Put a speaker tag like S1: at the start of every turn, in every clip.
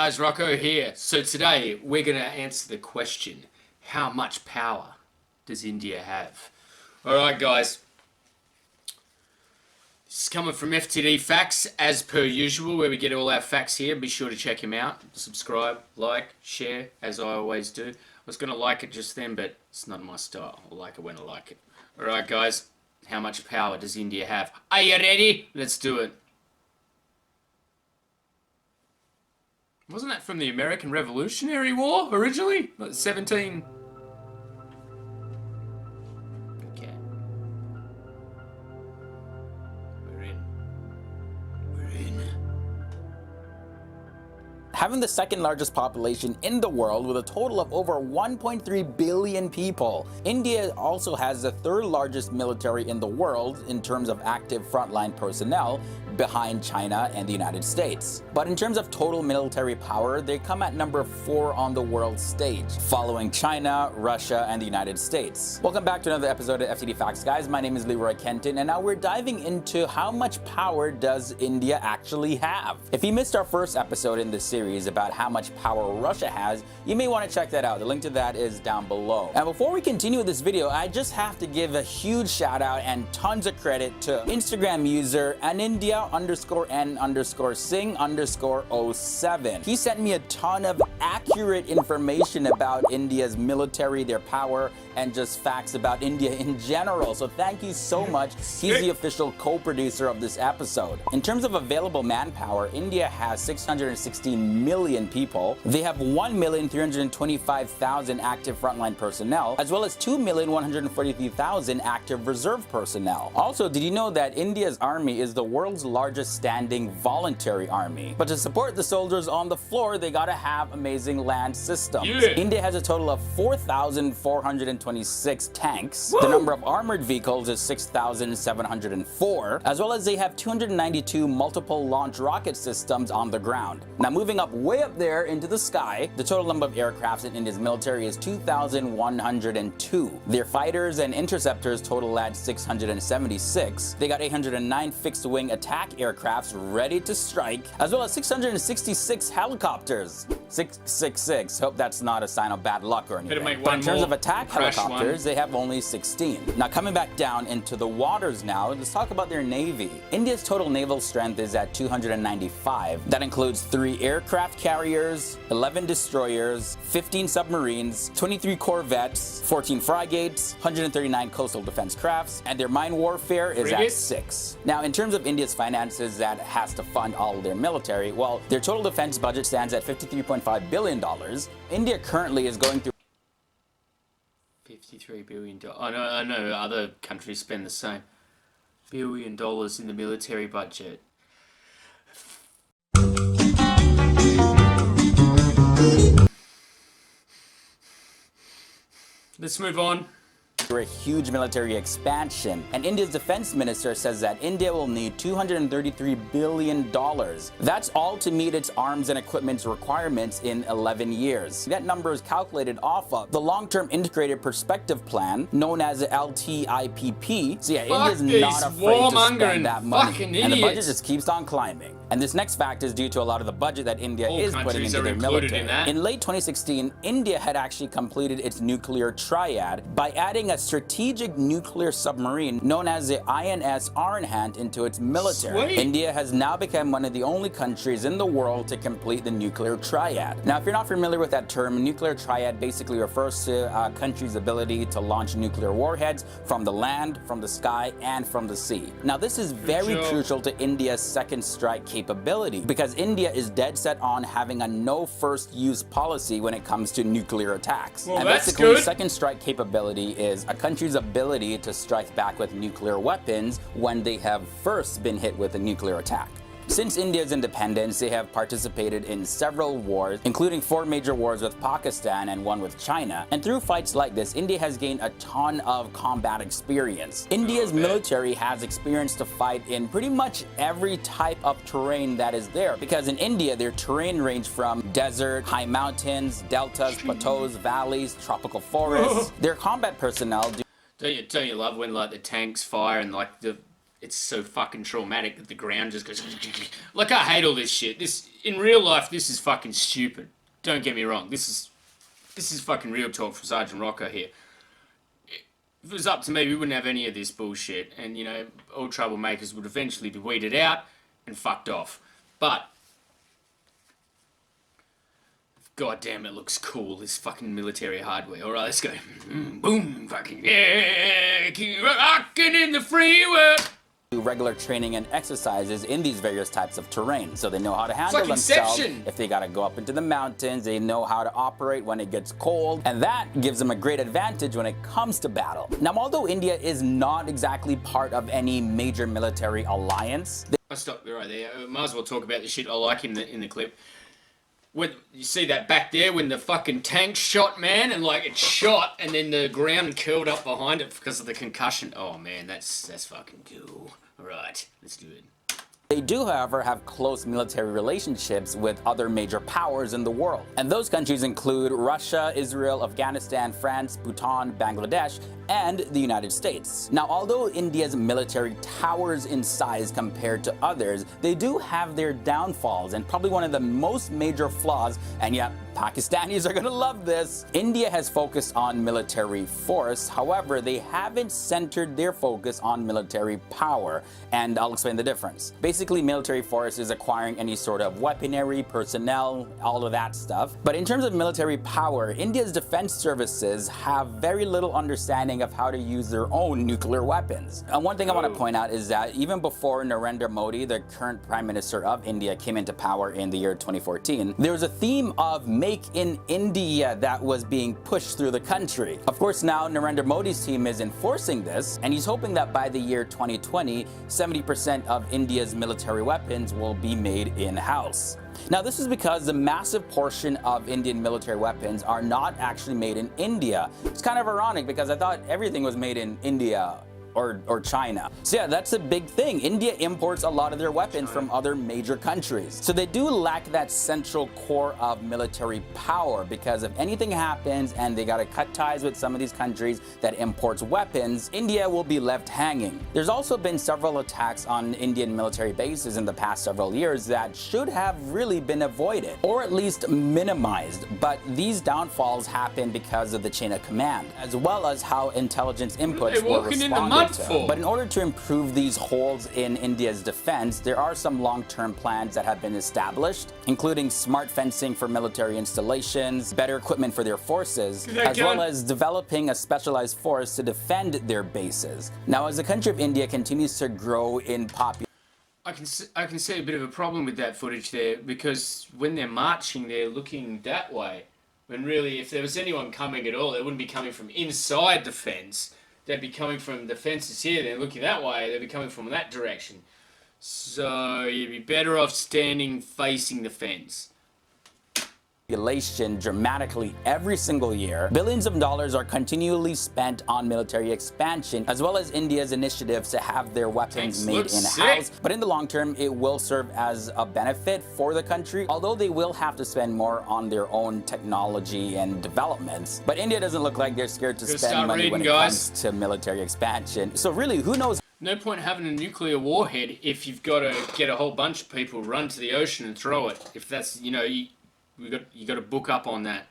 S1: guys, Rocco here. So today we're going to answer the question, how much power does India have? Alright guys, this is coming from FTD Facts as per usual, where we get all our facts here. Be sure to check him out, subscribe, like, share, as I always do. I was going to like it just then, but it's not my style. I like it when I like it. Alright guys, how much power does India have? Are you ready? Let's do it. Wasn't that from the American Revolutionary War originally? Like 17... Okay. We're in.
S2: Having the second largest population in the world with a total of over 1.3 billion people, India also has the third largest military in the world in terms of active frontline personnel, behind China and the United States. But in terms of total military power, they come at number 4 on the world stage, following China, Russia, and the United States. Welcome back to another episode of FTD Facts, guys. My name is Leroy Kenton, and now we're diving into how much power does India actually have. If you missed our first episode in this series about how much power Russia has, you may want to check that out. The link to that is down below. And before we continue with this video, I just have to give a huge shout out and tons of credit to Instagram user Anindia_N_Singh_07. He sent me a ton of accurate information about India's military, their power, and just facts about India in general. So thank you so much. He's the official co-producer of this episode. In terms of available manpower, India has 616 million people. They have 1,325,000 active frontline personnel, as well as 2,143,000 active reserve personnel. Also, did you know that India's army is the world's largest standing voluntary army? But to support the soldiers on the floor, they gotta have amazing land systems. India has a total of 4,426 tanks. The number of armored vehicles is 6,704, as well as they have 292 multiple launch rocket systems on the ground. Now moving up way up there into the sky, the total number of aircrafts in India's military is 2,102. Their fighters and interceptors total at 676. They got 809 fixed-wing attack aircrafts ready to strike, as well as 666 helicopters. 666. Hope that's not a sign of bad luck or anything. But in terms of attack helicopters, they have only 16. Now coming back down into the waters now, let's talk about their navy. India's total naval strength is at 295. That includes 3 aircraft carriers, 11 destroyers, 15 submarines, 23 corvettes, 14 frigates, 139 coastal defense crafts, and their mine warfare is at 6. Now in terms of India's finances that has to fund all of their military, well, their total defense budget stands at $53.5 billion. India currently is going through
S1: $53 billion. I know other countries spend the same. $1 billion in the military budget. Let's move on.
S2: A huge military expansion, and India's defense minister says that India will need $233 billion. That's all to meet its arms and equipment requirements in 11 years. That number is calculated off of the long-term integrated perspective plan, known as the LTIPP. So yeah, India's not afraid to spend that money, and the budget just keeps on climbing. And this next fact is due to a lot of the budget that India is putting into their military. In late 2016, India had actually completed its nuclear triad by adding a strategic nuclear submarine known as the INS Arhant into its military. India has now become one of the only countries in the world to complete the nuclear triad. Now, if you're not familiar with that term, nuclear triad basically refers to a country's ability to launch nuclear warheads from the land, from the sky, and from the sea. Now, this is very crucial to India's second strike capability, because India is dead set on having a no first use policy when it comes to nuclear attacks.
S1: Well,
S2: and basically, second strike capability is a country's ability to strike back with nuclear weapons when they have first been hit with a nuclear attack. Since India's independence, they have participated in several wars, including 4 major wars with Pakistan and 1 with China. And through fights like this, India has gained a ton of combat experience. India's military has experience to fight in pretty much every type of terrain that is there, because in India, their terrain range from desert, high mountains, deltas, plateaus, valleys, tropical forests. Their combat personnel
S1: Don't you love when like the tanks fire and like the it's so fucking traumatic that the ground just goes. Like, I hate all this shit. This in real life, this is fucking stupid. Don't get me wrong. This is fucking real talk from Sergeant Rocco here. If it was up to me, we wouldn't have any of this bullshit, and you know, all troublemakers would eventually be weeded out and fucked off. But God damn, it looks cool, this fucking military hardware. Alright, let's go. Boom, fucking yeah, keep rocking in the free world.
S2: Do regular training and exercises in these various types of terrain, so they know how to handle
S1: like
S2: themselves.
S1: Inception.
S2: If they gotta go up into the mountains, they know how to operate when it gets cold, and that gives them a great advantage when it comes to battle. Now, although India is not exactly part of any major military alliance,
S1: I'll stop right there. Might as well talk about the shit I like in the clip. When you see that back there, when the fucking tank shot, man, and like it shot, and then the ground curled up behind it because of the concussion. Oh man, that's fucking cool. All right, let's do it.
S2: they do, however, have close military relationships with other major powers in the world. And those countries include Russia, Israel, Afghanistan, France, Bhutan, Bangladesh, and the United States. Now, although India's military towers in size compared to others, they do have their downfalls, and probably one of the most major flaws, and yeah, Pakistanis are gonna love this. India has focused on military force, however, they haven't centered their focus on military power, and I'll explain the difference. Basically, military force is acquiring any sort of weaponry, personnel, all of that stuff. But in terms of military power, India's defense services have very little understanding of how to use their own nuclear weapons. And one thing I want to point out is that even before Narendra Modi, the current Prime Minister of India, came into power in the year 2014, there was a theme of Make in India that was being pushed through the country. Of course, now Narendra Modi's team is enforcing this, and he's hoping that by the year 2020, 70% of India's military weapons will be made in-house. Now, this is because the massive portion of Indian military weapons are not actually made in India. It's kind of ironic because I thought everything was made in India or China. So yeah, that's a big thing. India imports a lot of their weapons from other major countries. So they do lack that central core of military power, because if anything happens and they gotta cut ties with some of these countries that imports weapons, India will be left hanging. There's also been several attacks on Indian military bases in the past several years that should have really been avoided, or at least minimized. But these downfalls happen because of the chain of command, as well as how intelligence inputs were responded. But in order to improve these holes in India's defense, there are some long-term plans that have been established, including smart fencing for military installations, better equipment for their forces, as well as developing a specialized force to defend their bases. Now, as the country of India continues to grow in popularity,
S1: I can see a bit of a problem with that footage there, because when they're marching, they're looking that way. When really, if there was anyone coming at all, they wouldn't be coming from inside the fence. They'd be coming from the fences here, they're looking that way, they'd be coming from that direction. So you'd be better off standing facing the fence.
S2: Dramatically every single year. Billions of dollars are continually spent on military expansion, as well as India's initiatives to have their weapons made in-house. But in the long term, it will serve as a benefit for the country, although they will have to spend more on their own technology and developments. But India doesn't look like they're scared to spend money when it comes to military expansion. So really, who knows?
S1: No point having a nuclear warhead if you've got to get a whole bunch of people run to the ocean and throw it. If that's, you know, you got to book up on that.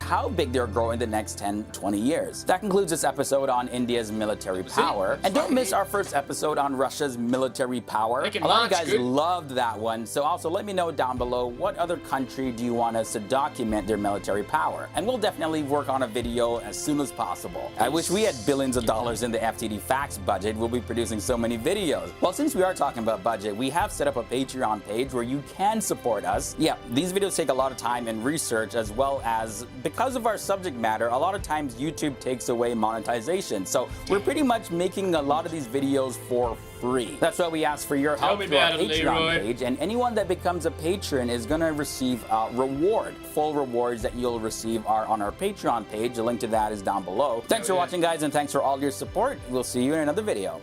S2: How big they'll grow in the next 10, 20 years. That concludes this episode on India's military power. And don't miss our first episode on Russia's military power. A lot of you guys loved that one, so also let me know down below, what other country do you want us to document their military power? And we'll definitely work on a video as soon as possible. I wish we had billions of dollars in the FTD Facts budget. We'll be producing so many videos. Well, since we are talking about budget, we have set up a Patreon page where you can support us. Yeah, these videos take a lot of time and research, as well as, because of our subject matter, a lot of times YouTube takes away monetization. So we're pretty much making a lot of these videos for free. That's why we ask for your help through our Patreon page, and anyone that becomes a patron is going to receive a reward. Full rewards that you'll receive are on our Patreon page. The link to that is down below. Thanks for watching, guys, and thanks for all your support. We'll see you in another video.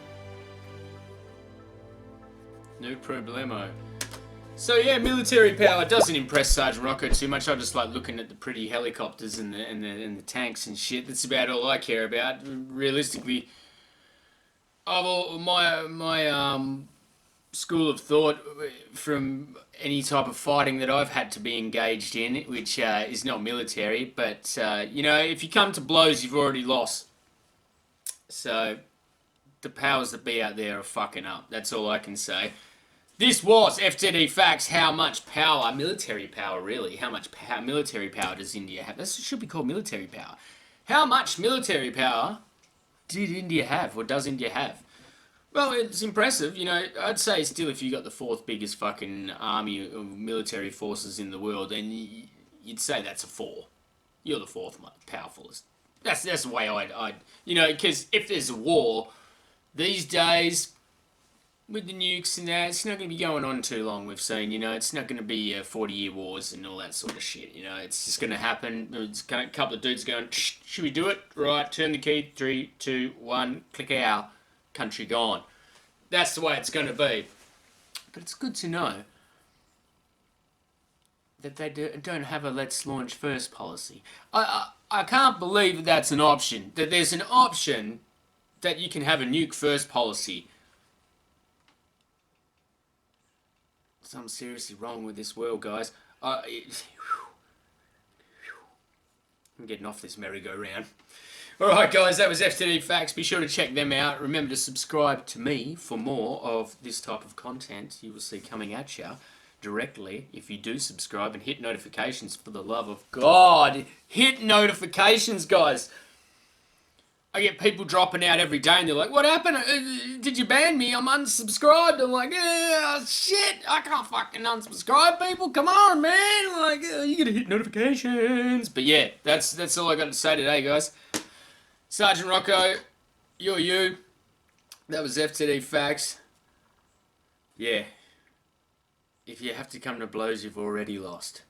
S1: No problemo. So yeah, military power doesn't impress Sergeant Rocco too much. I just like looking at the pretty helicopters and the tanks and shit. That's about all I care about. Realistically, well, my school of thought from any type of fighting that I've had to be engaged in, which is not military, but if you come to blows, you've already lost. So the powers that be out there are fucking up. That's all I can say. This was FTD Facts. How much power, military power, really? How much military power does India have? That should be called military power. How much military power did India have, or does India have? Well, it's impressive. I'd say still, if you got the fourth biggest fucking army of military forces in the world, then you'd say that's a four. You're the fourth powerfulest. That's the way I'd because if there's a war these days with the nukes and that, it's not going to be going on too long. We've seen, it's not going to be 40-year wars and all that sort of shit. It's just going to happen. It's a couple of dudes going, should we do it? Right, turn the key, 3, 2, 1, click our country gone. That's the way it's going to be. But it's good to know that they don't have a let's launch first policy. I can't believe that that's an option. That there's an option that you can have a nuke first policy. Something seriously wrong with this world, guys. I'm getting off this merry-go-round. Alright guys, that was FTD Facts. Be sure to check them out. Remember to subscribe to me for more of this type of content you will see coming at you directly if you do subscribe, and hit notifications for the love of God. Hit notifications, guys. I get people dropping out every day and they're like, what happened? Did you ban me? I'm unsubscribed. I'm like, shit, I can't fucking unsubscribe people. Come on, man. Like, you gotta hit notifications. But yeah, that's all I got to say today, guys. Sergeant Rocco, you're you. That was FTD Facts. Yeah. If you have to come to blows, you've already lost.